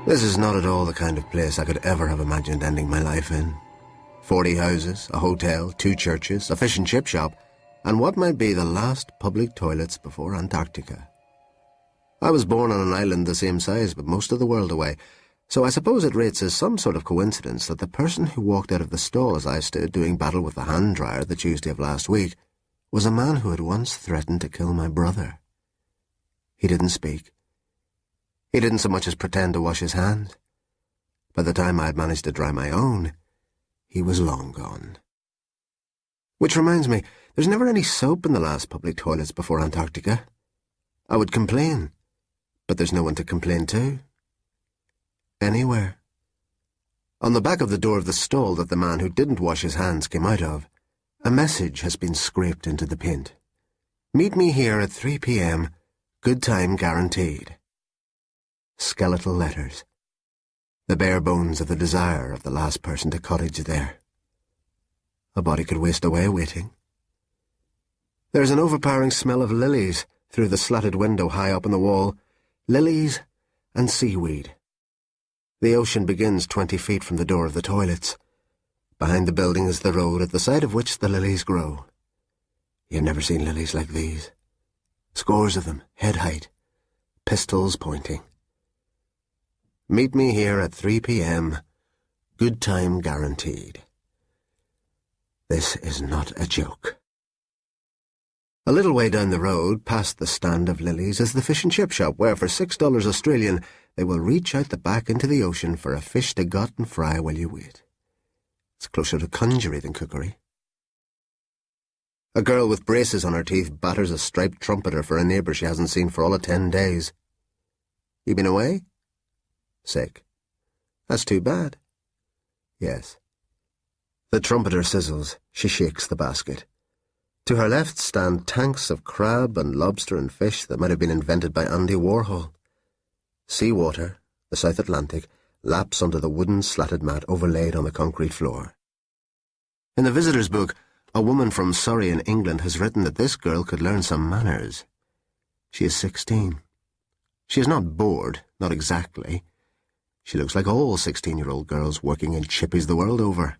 This is not at all the kind of place I could ever have imagined ending my life in. 40 houses, a hotel, 2 churches, a fish and chip shop, and what might be the last public toilets before Antarctica. I was born on an island the same size but most of the world away, so I suppose it rates as some sort of coincidence that the person who walked out of the stall as I stood doing battle with the hand dryer the Tuesday of last week was a man who had once threatened to kill my brother. He didn't speak. He didn't so much as pretend to wash his hands. By the time I had managed to dry my own, he was long gone. Which reminds me, there's never any soap in the last public toilets before Antarctica. I would complain, but there's no one to complain to. Anywhere. On the back of the door of the stall that the man who didn't wash his hands came out of, a message has been scraped into the paint. Meet me here at 3 p.m. Good time guaranteed. Skeletal letters. The bare bones of the desire of the last person to cottage there. A body could waste away waiting. There's an overpowering smell of lilies through the slatted window high up on the wall. Lilies and seaweed. The ocean begins 20 feet from the door of the toilets. Behind the building is the road at the side of which the lilies grow. You've never seen lilies like these. Scores of them, head height, pistols pointing. Meet me here at 3 p.m. Good time guaranteed. This is not a joke. A little way down the road, past the stand of lilies, is the fish and chip shop where for $6 Australian they will reach out the back into the ocean for a fish to gut and fry while you wait. It's closer to conjury than cookery. A girl with braces on her teeth batters a striped trumpeter for a neighbour she hasn't seen for all of 10 days. You been away? Sick. That's too bad. Yes. The trumpeter sizzles. She shakes the basket. To her left stand tanks of crab and lobster and fish that might have been invented by Andy Warhol. Sea water, the South Atlantic, laps under the wooden slatted mat overlaid on the concrete floor. In the visitor's book, a woman from Surrey in England has written that this girl could learn some manners. She is 16. She is not bored, not exactly. She looks like all 16-year-old girls working in chippies the world over.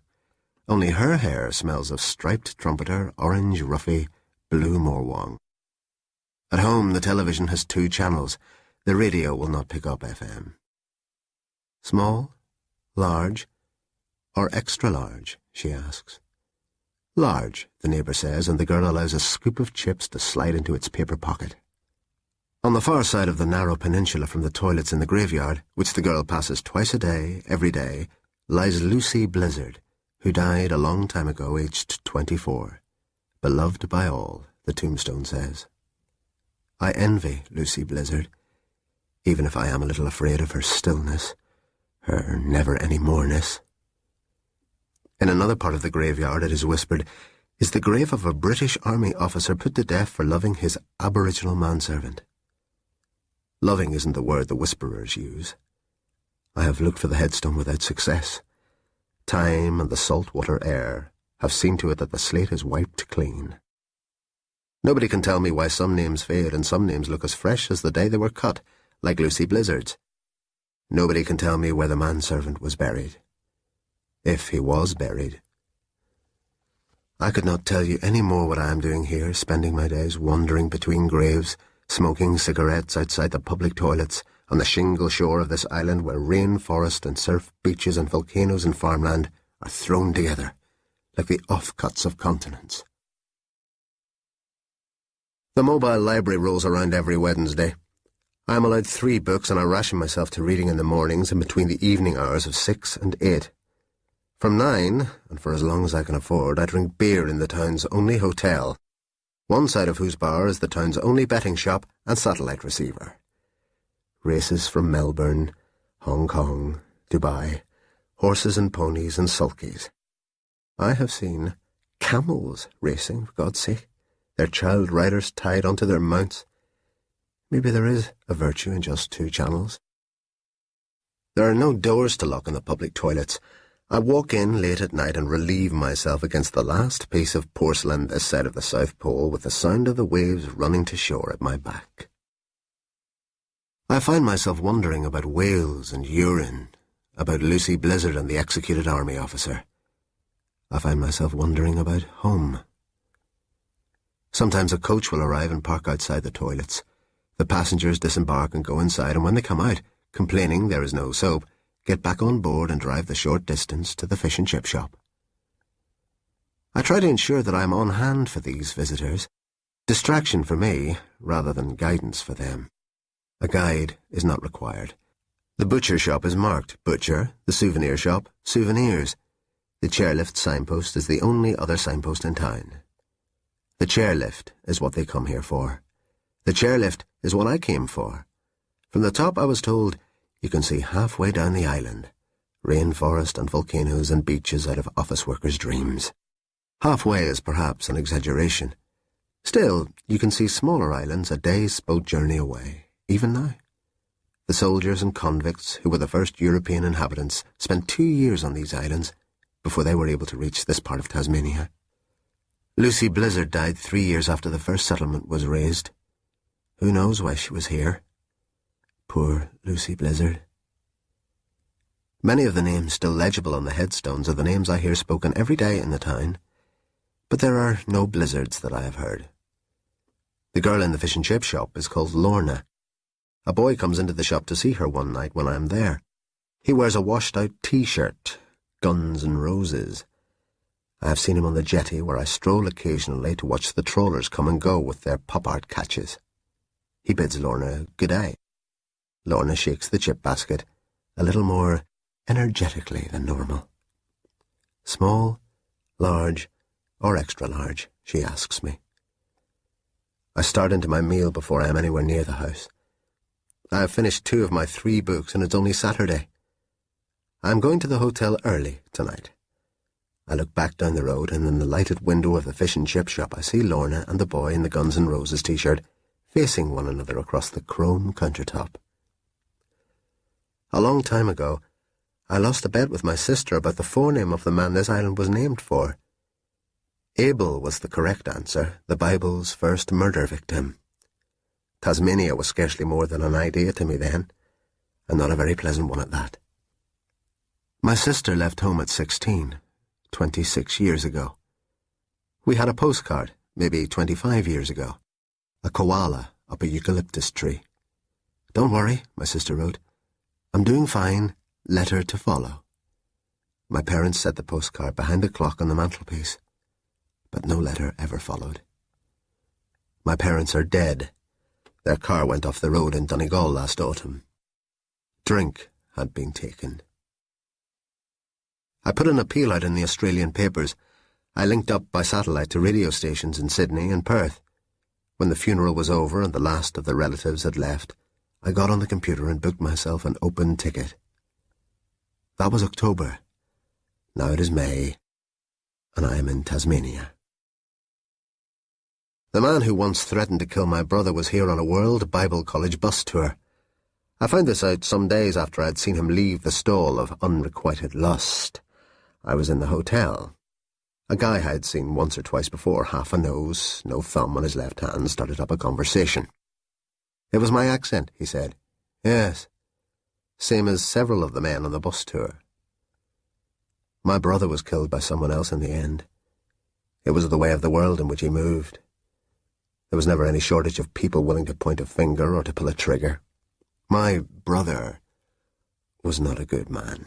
Only her hair smells of striped trumpeter, orange ruffy, blue morwong. At home, the television has 2 channels. The radio will not pick up FM. Small, large, or extra large, she asks. Large, the neighbour says, and the girl allows a scoop of chips to slide into its paper pocket. On the far side of the narrow peninsula from the toilets in the graveyard, which the girl passes twice a day, every day, lies Lucy Blizzard, who died a long time ago, aged 24. Beloved by all, the tombstone says. I envy Lucy Blizzard, even if I am a little afraid of her stillness, her never-any-moreness. In another part of the graveyard, it is whispered, is the grave of a British Army officer put to death for loving his Aboriginal manservant. Loving isn't the word the whisperers use. I have looked for the headstone without success. Time and the saltwater air have seen to it that the slate is wiped clean. Nobody can tell me why some names fade and some names look as fresh as the day they were cut, like Lucy Blizzard's. Nobody can tell me where the manservant was buried. If he was buried. I could not tell you any more what I am doing here, spending my days wandering between graves, smoking cigarettes outside the public toilets on the shingle shore of this island where rainforest and surf beaches and volcanoes and farmland are thrown together like the offcuts of continents. The mobile library rolls around every Wednesday. I am allowed 3 books and I ration myself to reading in the mornings and between the evening hours of 6 and 8. From 9, and for as long as I can afford, I drink beer in the town's only hotel, one side of whose bar is the town's only betting shop and satellite receiver. Races from Melbourne, Hong Kong, Dubai, horses and ponies and sulkies. I have seen camels racing, for God's sake, their child riders tied onto their mounts. Maybe there is a virtue in just 2 channels. There are no doors to lock in the public toilets. I walk in late at night and relieve myself against the last piece of porcelain this side of the South Pole with the sound of the waves running to shore at my back. I find myself wondering about whales and urine, about Lucy Blizzard and the executed army officer. I find myself wondering about home. Sometimes a coach will arrive and park outside the toilets. The passengers disembark and go inside, and when they come out, complaining there is no soap, get back on board and drive the short distance to the fish and chip shop. I try to ensure that I am on hand for these visitors. Distraction for me, rather than guidance for them. A guide is not required. The butcher shop is marked butcher, the souvenir shop, souvenirs. The chairlift signpost is the only other signpost in town. The chairlift is what they come here for. The chairlift is what I came for. From the top I was told, you can see halfway down the island. Rainforest and volcanoes and beaches out of office workers' dreams. Halfway is perhaps an exaggeration. Still, you can see smaller islands a day's boat journey away, even now. The soldiers and convicts who were the first European inhabitants spent 2 years on these islands before they were able to reach this part of Tasmania. Lucy Blizzard died 3 years after the first settlement was raised. Who knows why she was here? Poor Lucy Blizzard. Many of the names still legible on the headstones are the names I hear spoken every day in the town, but there are no Blizzards that I have heard. The girl in the fish and chip shop is called Lorna. A boy comes into the shop to see her one night when I am there. He wears a washed-out T-shirt, Guns N' Roses. I have seen him on the jetty where I stroll occasionally to watch the trawlers come and go with their pop-art catches. He bids Lorna good day. Lorna shakes the chip basket a little more energetically than normal. Small, large, or extra large, she asks me. I start into my meal before I am anywhere near the house. I have finished 2 of my 3 books and it's only Saturday. I am going to the hotel early tonight. I look back down the road and in the lighted window of the fish and chip shop I see Lorna and the boy in the Guns N' Roses T-shirt facing one another across the chrome countertop. A long time ago, I lost a bet with my sister about the forename of the man this island was named for. Abel was the correct answer, the Bible's first murder victim. Tasmania was scarcely more than an idea to me then, and not a very pleasant one at that. My sister left home at 16, 26 years ago. We had a postcard, maybe 25 years ago. A koala up a eucalyptus tree. Don't worry, my sister wrote. I'm doing fine. Letter to follow. My parents set the postcard behind the clock on the mantelpiece, but no letter ever followed. My parents are dead. Their car went off the road in Donegal last autumn. Drink had been taken. I put an appeal out in the Australian papers. I linked up by satellite to radio stations in Sydney and Perth. When the funeral was over and the last of the relatives had left, I got on the computer and booked myself an open ticket. That was October. Now it is May, and I am in Tasmania. The man who once threatened to kill my brother was here on a World Bible College bus tour. I found this out some days after I had seen him leave the stall of unrequited lust. I was in the hotel. A guy I had seen once or twice before, half a nose, no thumb on his left hand, started up a conversation. It was my accent, he said. Yes, same as several of the men on the bus tour. My brother was killed by someone else in the end. It was the way of the world in which he moved. There was never any shortage of people willing to point a finger or to pull a trigger. My brother was not a good man.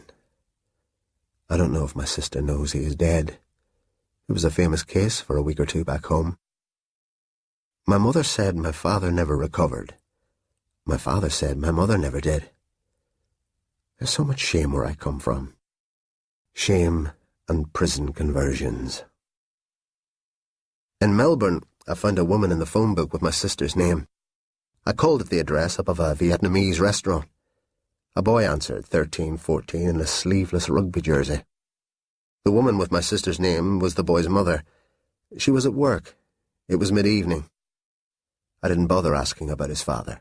I don't know if my sister knows he is dead. It was a famous case for a week or 2 back home. My mother said my father never recovered. My father said my mother never did. There's so much shame where I come from. Shame and prison conversions. In Melbourne, I found a woman in the phone book with my sister's name. I called at the address up of a Vietnamese restaurant. A boy answered, 13, 14, in a sleeveless rugby jersey. The woman with my sister's name was the boy's mother. She was at work. It was mid-evening. I didn't bother asking about his father.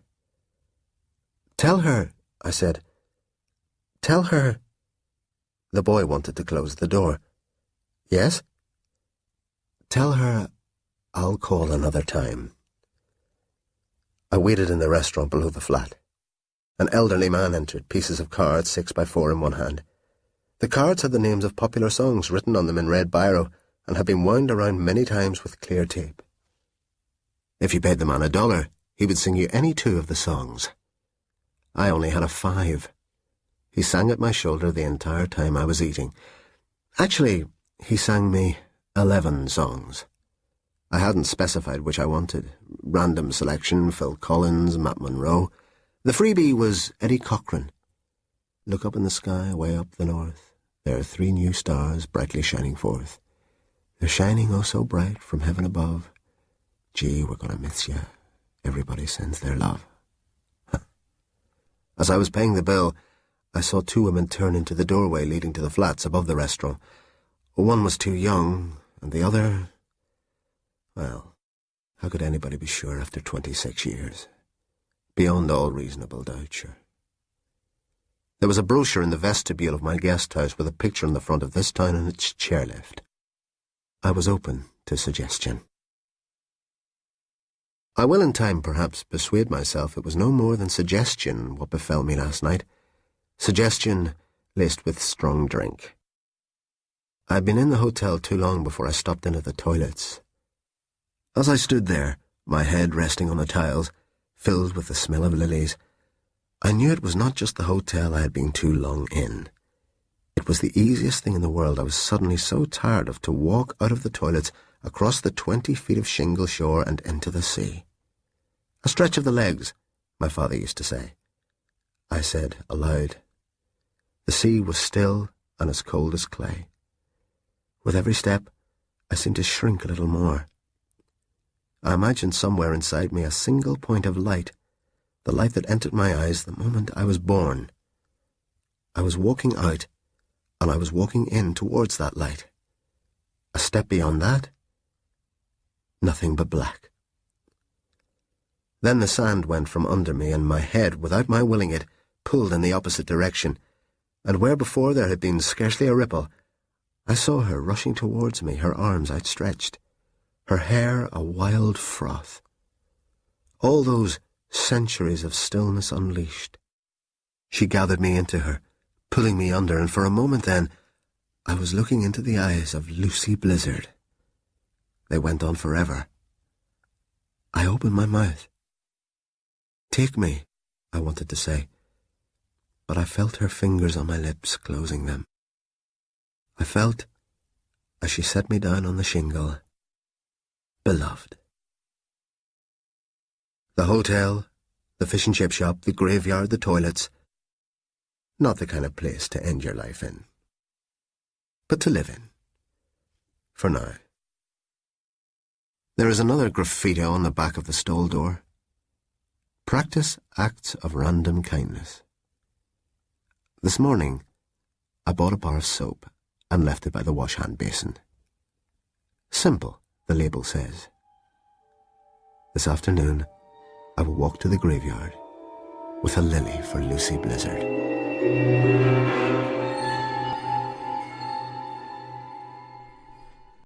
Tell her, I said. Tell her. The boy wanted to close the door. Yes? Tell her I'll call another time. I waited in the restaurant below the flat. An elderly man entered, pieces of cards 6x4 in one hand. The cards had the names of popular songs written on them in red biro and had been wound around many times with clear tape. If you paid the man $1, he would sing you any two of the songs. I only had a 5. He sang at my shoulder the entire time I was eating. Actually, he sang me 11 songs. I hadn't specified which I wanted. Random selection, Phil Collins, Matt Monro. The freebie was Eddie Cochran. Look up in the sky, way up the north. There are 3 new stars brightly shining forth. They're shining oh so bright from heaven above. Gee, we're gonna miss you. Everybody sends their love. As I was paying the bill, I saw 2 women turn into the doorway leading to the flats above the restaurant. One was too young, and the other... Well, how could anybody be sure after 26 years? Beyond all reasonable doubt, sure. There was a brochure in the vestibule of my guest house with a picture on the front of this town and its chairlift. I was open to suggestion. I will in time perhaps persuade myself it was no more than suggestion what befell me last night. Suggestion laced with strong drink. I had been in the hotel too long before I stopped in at the toilets. As I stood there, my head resting on the tiles, filled with the smell of lilies, I knew it was not just the hotel I had been too long in. It was the easiest thing in the world. I was suddenly so tired of to walk out of the toilets, across the 20 feet of shingle shore and into the sea. A stretch of the legs, my father used to say. I said aloud. The sea was still and as cold as clay. With every step, I seemed to shrink a little more. I imagined somewhere inside me a single point of light, the light that entered my eyes the moment I was born. I was walking out, and I was walking in towards that light. A step beyond that, nothing but black. Then the sand went from under me, and my head, without my willing it, pulled in the opposite direction, and where before there had been scarcely a ripple, I saw her rushing towards me, her arms outstretched, her hair a wild froth. All those centuries of stillness unleashed. She gathered me into her, pulling me under, and for a moment then, I was looking into the eyes of Lucy Blizzard. They went on forever. I opened my mouth. Take me, I wanted to say, but I felt her fingers on my lips closing them. I felt, as she set me down on the shingle, beloved. The hotel, the fish and chip shop, the graveyard, the toilets, not the kind of place to end your life in, but to live in, for now. There is another graffiti on the back of the stall door. Practice acts of random kindness. This morning, I bought a bar of soap and left it by the wash-hand basin. Simple, the label says. This afternoon, I will walk to the graveyard with a lily for Lucy Blizzard.